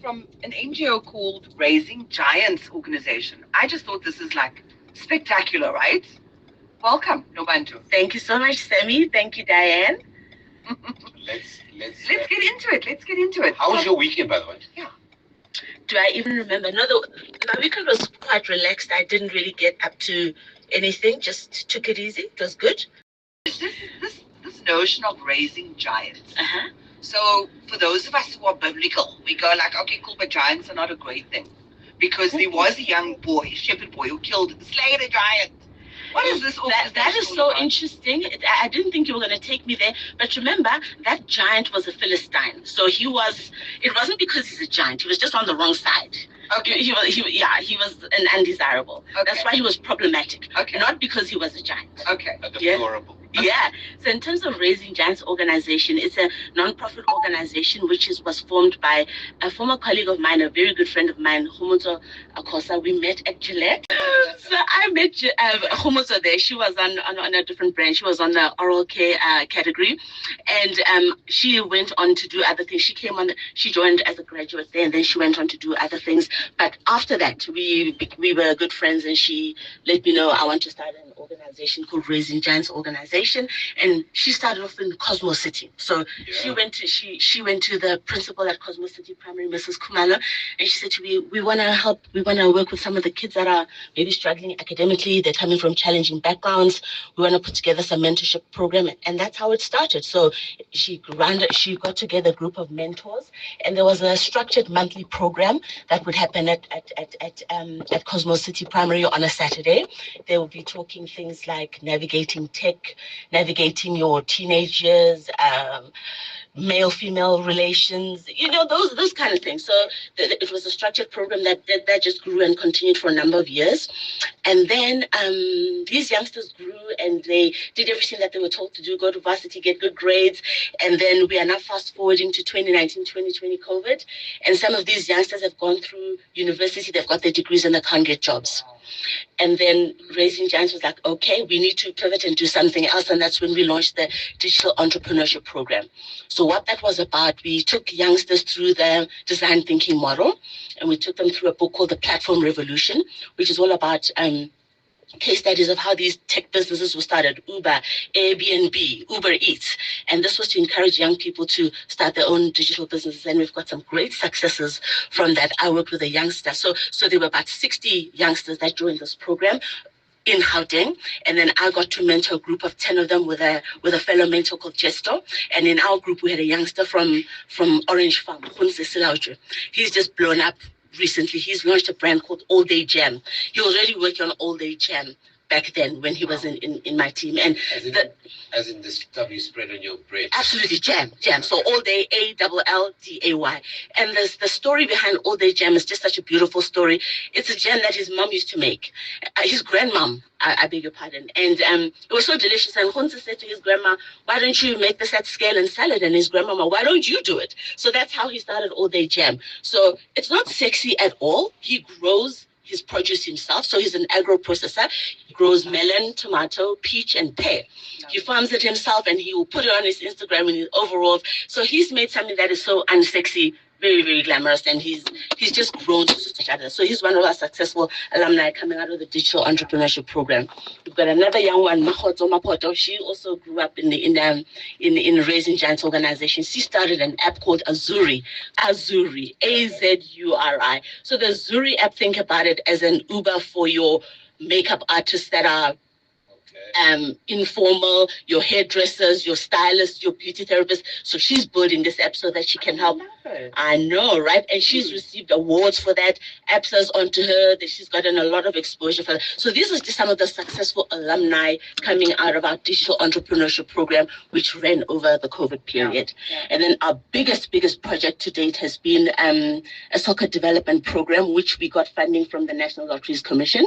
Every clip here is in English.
From an NGO called Raising Giants organization. I just thought this is like spectacular, right? Welcome, Nobantu. Thank you so much, Sammy. Thank you, Diane. Let's get into it. Let's get into it. How was your weekend, by the way? Yeah. Do I even remember? No, my weekend was quite relaxed. I didn't really get up to anything. Just took it easy. It was good. This notion of raising giants. Uh-huh. So for those of us who are biblical, we go like, okay, cool, but giants are not a great thing. Because there was a young boy, a shepherd boy, who slayed a giant. What is this? That is so interesting. I didn't think you were going to take me there. But remember, that giant was a Philistine. So it wasn't because he's a giant. He was just on the wrong side. Okay. He was an undesirable. Okay. That's why he was problematic. Okay. Not because he was a giant. Okay. Deplorable. Okay. Yeah. So in terms of Raising Giants organization, it's a non-profit organization which was formed by a former colleague of mine, a very good friend of mine, Homoto Akosa. We met at Gillette. So I met Homoto there. She was on a different branch. She was on the oral care category. And she went on to do other things. She joined as a graduate there, and then she went on to do other things. But after that, we were good friends, and she let me know I want to start an organization called Raising Giants Organization, and she started off in Cosmo City. So she went to the principal at Cosmo City Primary, Mrs. Kumalo, and she said to me, we want to help, we want to work with some of the kids that are maybe struggling academically, they're coming from challenging backgrounds, we want to put together some mentorship program, and that's how it started. So she got together a group of mentors, and there was a structured monthly program that would happen at Cosmo City Primary on a Saturday. They will be talking things like navigating tech, navigating your teenage years, male-female relations, those kind of things. So it was a structured program that just grew and continued for a number of years. And then these youngsters grew and they did everything that they were told to do, go to varsity, get good grades. And then we are now fast forwarding to 2019, 2020 COVID. And some of these youngsters have gone through university, they've got their degrees and they can't get jobs. And then Raising Giants was like, okay, we need to pivot and do something else. And that's when we launched the Digital Entrepreneurship Program. So what that was about, we took youngsters through the design thinking model, and we took them through a book called The Platform Revolution, which is all about case studies of how these tech businesses were started, Uber, Airbnb, Uber Eats. And this was to encourage young people to start their own digital businesses. And we've got some great successes from that. I worked with a youngster. So there were about 60 youngsters that joined this program in Gauteng, and then I got to mentor a group of 10 of them with a fellow mentor called Jesto. And in our group, we had a youngster from Orange Farm, He's just blown up recently. He's launched a brand called All Day Jam. He was already working on All Day Jam back then when he was in my team. And as in the stuff you spread on your bread. Absolutely, jam. So All Day, ALLDAY. And the story behind All Day Jam is just such a beautiful story. It's a jam that his mom used to make. His grandmom, I beg your pardon. And it was so delicious. And Hunza said to his grandma, why don't you make this at scale and sell it? And his grandmama, why don't you do it? So that's how he started All Day Jam. So it's not sexy at all. He grows his produce himself. So he's an agro processor. He grows melon, tomato, peach, and pear. He farms it himself, and he will put it on his Instagram in his overalls. So he's made something that is so unsexy, very, very glamorous, and he's just grown to such others. So he's one of our successful alumni coming out of the Digital Entrepreneurship Program. We've got another young one, Mahoto Mapoto. She also grew up in the Raising Giants organization. She started an app called Azuri, Azuri. So the Azuri app, think about it as an Uber for your makeup artists that are informal, your hairdressers, your stylists, your beauty therapists. So she's building this app so that she can help. I know, right? And she's received awards for that. Apps onto her. That she's gotten a lot of exposure for that. So these are just some of the successful alumni coming out of our Digital Entrepreneurship Program, which ran over the COVID period. And then our biggest project to date has been a soccer development program, which we got funding from the National Lotteries Commission.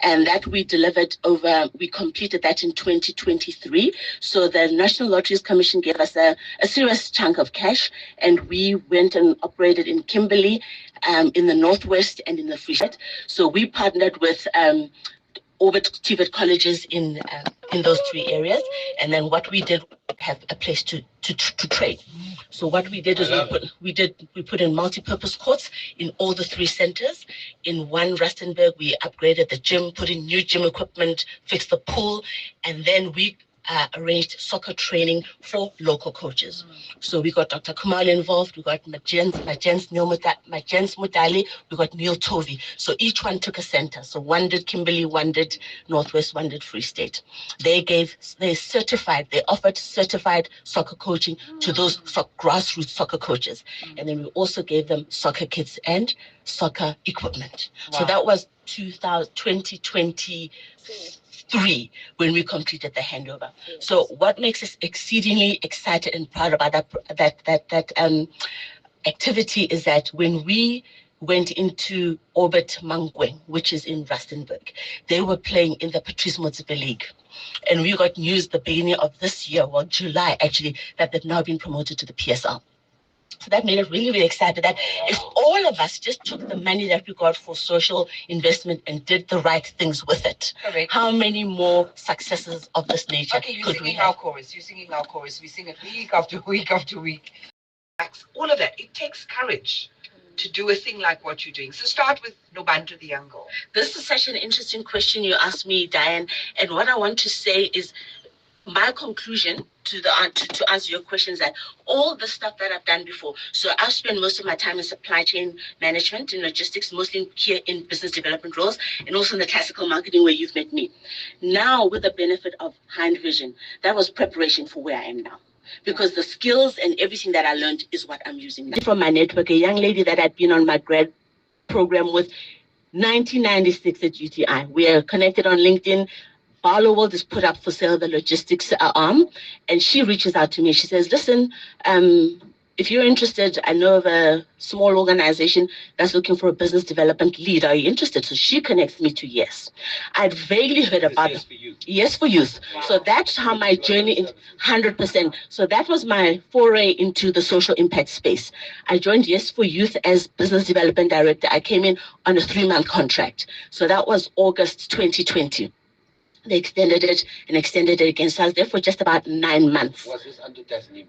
And that we completed that in 2023. So the National Lotteries Commission gave us a serious chunk of cash, and we went and operated in Kimberley, in the Northwest and in the Free State. So we partnered with Orbit TVET colleges in those 3 areas, and then what we did have a place to train. So what we did is we put in multi-purpose courts in all the 3 centers. In one Rustenburg, we upgraded the gym, put in new gym equipment, fixed the pool, and then we arranged soccer training for local coaches. So we got Dr. Kumali involved, we got Majens Mudali, we got Neil Tovey. So each one took a center. So one did Kimberley, one did Northwest, one did Free State. They offered certified soccer coaching to those grassroots soccer coaches. And then we also gave them soccer kits and soccer equipment. Wow. So that was 2023 when we completed the handover. Yes. So what makes us exceedingly excited and proud about that activity is that when we went into Orbit Mqulwana, which is in Rustenburg, they were playing in the Patrice Motsepe League. And we got news the beginning of this year, well, July actually, that they've now been promoted to the PSL. So that made us really, really excited that if all of us just took the money that we got for social investment and did the right things with it, correct, how many more successes of this nature could we have? You're singing our chorus. We sing it week after week after week. All of that. It takes courage to do a thing like what you're doing. So start with Nobantu, the young girl. This is such an interesting question you asked me, Diane. And what I want to say is my conclusion to answer your questions, that all the stuff that I've done before. So I've spent most of my time in supply chain management and logistics, mostly here in business development roles, and also in the classical marketing where you've met me. Now, with the benefit of Hind Vision, that was preparation for where I am now. Because the skills and everything that I learned is what I'm using now. From my network, a young lady that I'd been on my grad program with 1996 at UTI. We are connected on LinkedIn. Barlow World is put up for sale, the logistics arm, and she reaches out to me. She says, listen, if you're interested, I know of a small organization that's looking for a business development lead. Are you interested? So she connects me to Yes. I'd vaguely heard about it. Yes for Youth. Wow. So that's how my journey, 100%. So that was my foray into the social impact space. I joined Yes for Youth as business development director. I came in on a 3-month contract. So that was August 2020. They extended it and extended it again. So I was there for just about 9 months. Was this under that name?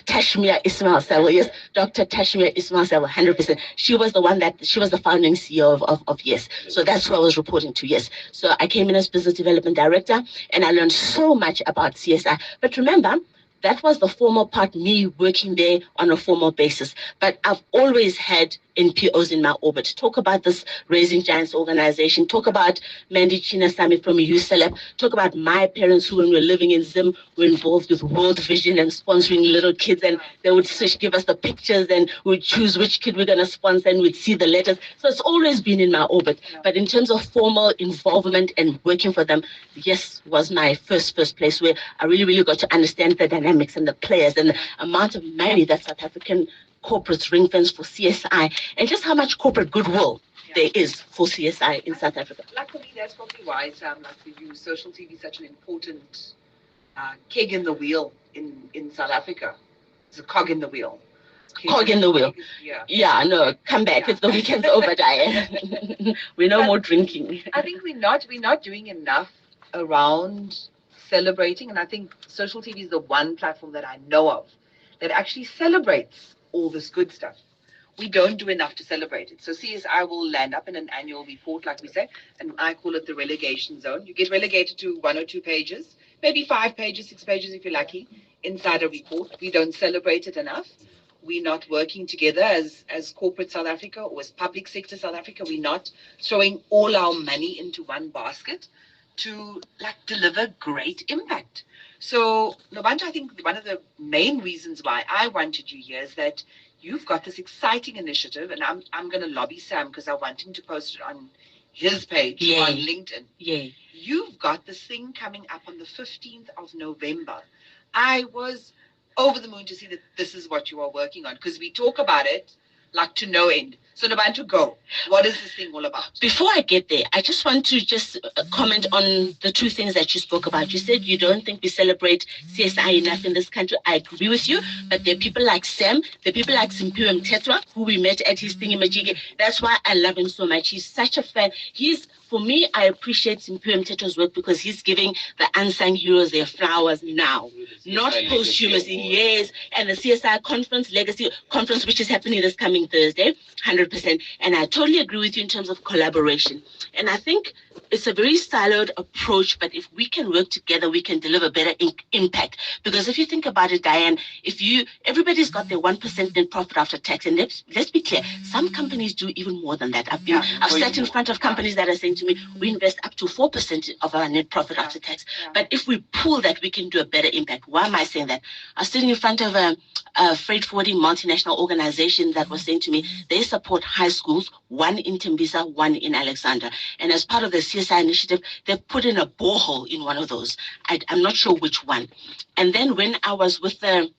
Tashmia Ismail Sawal, yes, Dr. Tashmia Ismail Sawal, 100%. She was the founding CEO of Yes. So that's who I was reporting to, Yes. So I came in as business development director and I learned so much about CSI. But remember, that was the formal part, me working there on a formal basis. But I've always had NPOs in my orbit. Talk about this Raising Giants organization. Talk about Mandy Chinasamy from Youth Celeb. Talk about my parents who, when we were living in Zim, were involved with World Vision and sponsoring little kids. And they would give us the pictures and we'd choose which kid we're going to sponsor and we'd see the letters. So it's always been in my orbit. But in terms of formal involvement and working for them, Yes was my first place where I really, really got to understand the dynamics and the players and the amount of money that South African corporates ring fence for CSI and just how much corporate goodwill there is for CSI in South Africa. Luckily, that's probably why, like for you, social TV is such an important keg in the wheel in South Africa. It's a cog in the wheel. Cog in the wheel. Yeah, no, come back. It's the weekend's over, Diane. We're no more drinking. I think we're not doing enough around celebrating, and I think social TV is the one platform that I know of that actually celebrates all this good stuff. We don't do enough to celebrate it. So CSI will land up in an annual report, like we say, and I call it the relegation zone. You get relegated to 1 or 2 pages, maybe 5 pages, 6 pages if you're lucky, inside a report. We don't celebrate it enough. We're not working together as corporate South Africa or as public sector South Africa. We're not throwing all our money into one basket to deliver great impact. So, Nobantu, I think one of the main reasons why I wanted you here is that you've got this exciting initiative, and I'm going to lobby Sam because I want him to post it on his page on LinkedIn. Yeah. You've got this thing coming up on the 15th of November. I was over the moon to see that this is what you are working on because we talk about it like to no end. So Nobantu, go. What is this thing all about? Before I get there, I just want to comment on the two things that you spoke about. You said you don't think we celebrate CSI enough in this country. I agree with you, but there are people like Sam, there are people like Simpiwe Mtetwa, who we met at his thingamajiggy. That's why I love him so much. He's such a fan. For me, I appreciate Simpiwe Mtetwa's work because he's giving the unsung heroes their flowers now, not posthumously. Yes, and the CSI conference, Legacy Conference, which is happening this coming Thursday, 100%. And I totally agree with you in terms of collaboration. And I think it's a very siloed approach, but if we can work together, we can deliver better impact. Because if you think about it, Diane, everybody's got their 1% net profit after tax, and let's be clear, some companies do even more than that. I've sat in front of companies that are saying to me, we invest up to 4% of our net profit after tax. But if we pull that, we can do a better impact. Why am I saying that? I was sitting in front of a freight forwarding multinational organization that was saying to me, they support high schools, one in Tembisa, one in Alexandra. And as part of the CSI initiative, they put in a borehole in one of those. I'm not sure which one. And then when I was with the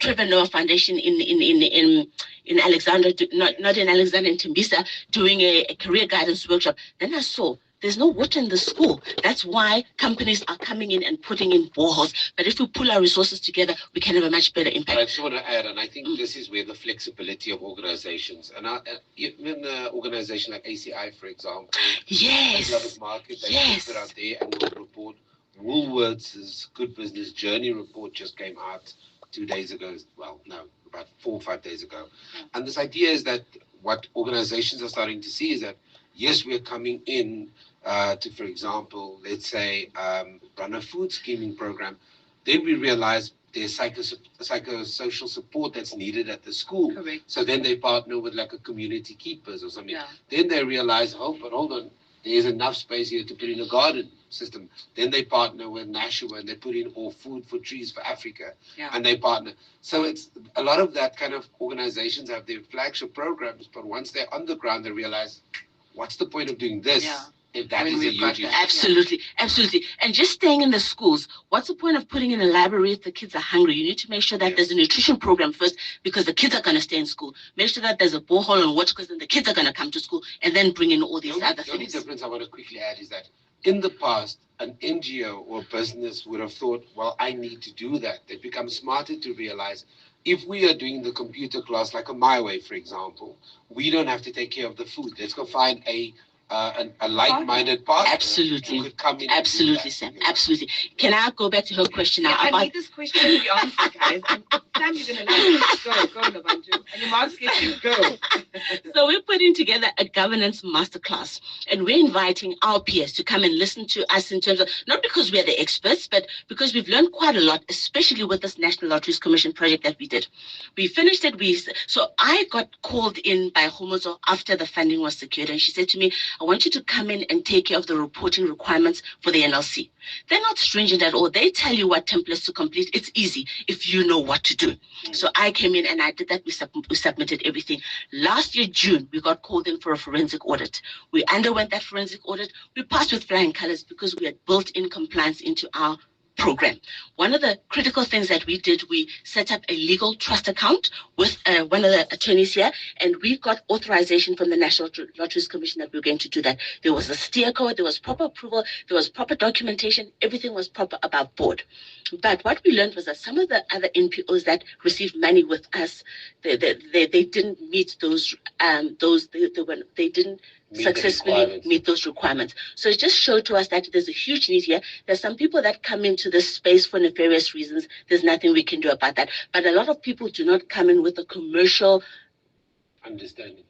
Trevor Noah Foundation in Alexandra, not in Alexandra, in Tembisa, doing a career guidance workshop, then I saw there's no water in the school. That's why companies are coming in and putting in boreholes. But if we pull our resources together, we can have a much better impact. I just want to add, and I think this is where the flexibility of organizations, and even an organization like ACI, for example, yes, Market, they put out their annual report. Woolworth's Good Business Journey report just came out 2 days ago. Well, no, about 4 or 5 days ago. And this idea is that what organizations are starting to see is that, yes, we're coming in to, for example, let's say, run a food scheming program. Then we realize there's psychosocial support that's needed at the school. Correct. So then they partner with like a community keepers or something. Then they realize, but hold on, there's enough space here to put in a garden system. Then they partner with Nashua and they put in all food for trees for Africa. And they partner. So it's a lot of that kind of organizations have their flagship programs, but once they're on the ground, they realize, what's the point of doing this if that is a huge issue? Absolutely. And just staying in the schools, what's the point of putting in a library if the kids are hungry? You need to make sure that there's a nutrition program first, because the kids are going to stay in school. Make sure that there's a borehole and water, because then the kids are going to come to school, and then bring in all these other things. The only difference I want to quickly add is that in the past, an NGO or business would have thought, well, I need to do that. They've become smarter to realize, if we are doing the computer class, like a My Way, for example, we don't have to take care of the food. Let's go find a like-minded partner. Absolutely. Who could come in. Absolutely, Sam. Absolutely. Can I go back to her question now? I need this question to be answered, guys. And Sam, you're going to like go, Nobantu. And your mom's getting go. So we're putting together a governance masterclass, and we're inviting our peers to come and listen to us in terms of, not because we're the experts, but because we've learned quite a lot, especially with this National Lotteries Commission project that we did. We finished it. So I got called in by Homozo after the funding was secured, and she said to me, I want you to come in and take care of the reporting requirements for the NLC. They're not stringent at all. They tell you what templates to complete. It's easy if you know what to do. So I came in and I did that. We submitted everything. Last year, June, we got called in for a forensic audit. We underwent that forensic audit. We passed with flying colors because we had built in compliance into our program. One of the critical things that we did, we set up a legal trust account with one of the attorneys here, and we got authorization from the National Lotteries Commission that we were going to do that. There was a steer code, there was proper approval, there was proper documentation, everything was proper about board. But what we learned was that some of the other NPOs that received money with us, they didn't meet they didn't successfully meet those requirements. So it just showed to us that there's a huge need here. There's some people that come into this space for nefarious reasons. There's nothing we can do about that. But a lot of people do not come in with a commercial understanding.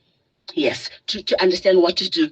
Yes, to understand what to do.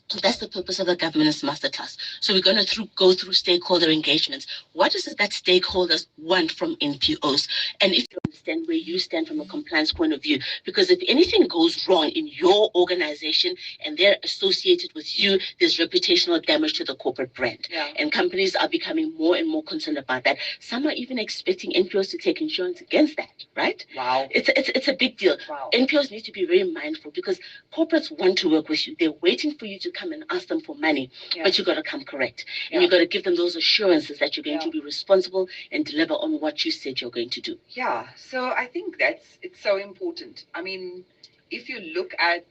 So that's the purpose of the Governance Masterclass. So we're going to go through stakeholder engagements. What is it that stakeholders want from NPOs? And if you understand where you stand from a compliance point of view, because if anything goes wrong in your organization and they're associated with you, there's reputational damage to the corporate brand. And companies are becoming more and more concerned about that. Some are even expecting NPOs to take insurance against that, right? Wow. It's a big deal. Wow. NPOs need to be very mindful because corporates want to work with you. They're waiting for you to come and ask them for money, Yeah. but you got to come correct. Yeah. And you got to give them those assurances that you're going Yeah. to be responsible and deliver on what you said you're going to do. Yeah, so I think it's so important. I mean, if you look at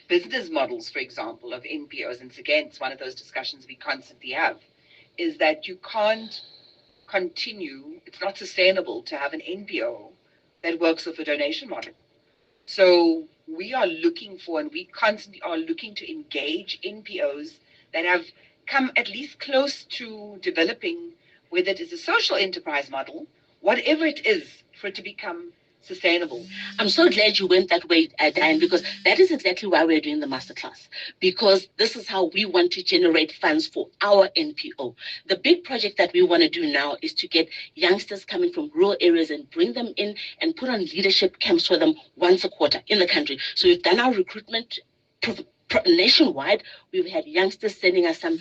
business models, for example, of NPOs, and again, it's one of those discussions we constantly have, is that you can't continue, it's not sustainable to have an NPO that works with a donation model. So we are looking for, and we constantly are looking to engage NPOs that have come at least close to developing, whether it is a social enterprise model, whatever it is, for it to become sustainable. I'm so glad you went that way, Diane, because that is exactly why we're doing the masterclass. Because this is how we want to generate funds for our NPO. The big project that we want to do now is to get youngsters coming from rural areas and bring them in and put on leadership camps for them once a quarter in the country. So we've done our recruitment nationwide. We've had youngsters sending us some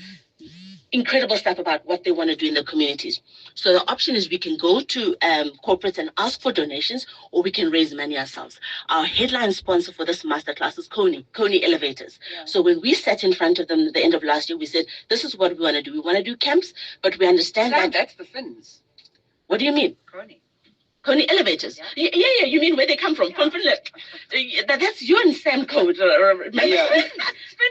incredible stuff about what they want to do in the communities. So the option is we can go to corporates and ask for donations, or we can raise money ourselves. Our headline sponsor for this masterclass is Coney Elevators. Yeah. So when we sat in front of them at the end of last year, we said, this is what we want to do. We want to do camps, but we understand Sam, that. that's the Finns. What do you mean? Coney Elevators. Yeah. Yeah. You mean where they come from? Yeah. From Finland. That's you and Sam code. Yeah.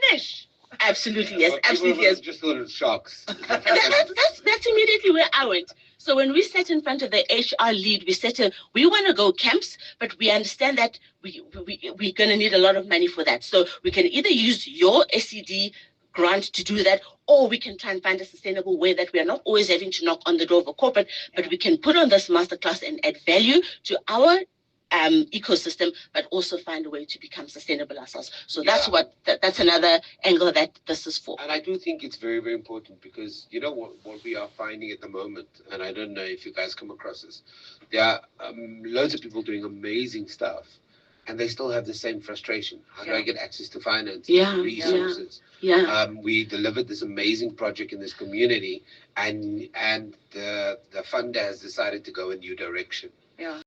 Finnish. Absolutely, yes. People Absolutely, yes. just thought of shocks. That's immediately where I went. So when we sat in front of the HR lead, we said to him, we want to go camps, but we understand that we're going to need a lot of money for that. So we can either use your SED grant to do that, or we can try and find a sustainable way that we are not always having to knock on the door of a corporate, but we can put on this masterclass and add value to our ecosystem, but also find a way to become sustainable ourselves. So that's another angle that this is for. And I do think it's very, very important because you know what we are finding at the moment, and I don't know if you guys come across this, there are loads of people doing amazing stuff, and they still have the same frustration. How do I get access to finance, resources? Yeah. We delivered this amazing project in this community, and the funder has decided to go a new direction. Yeah.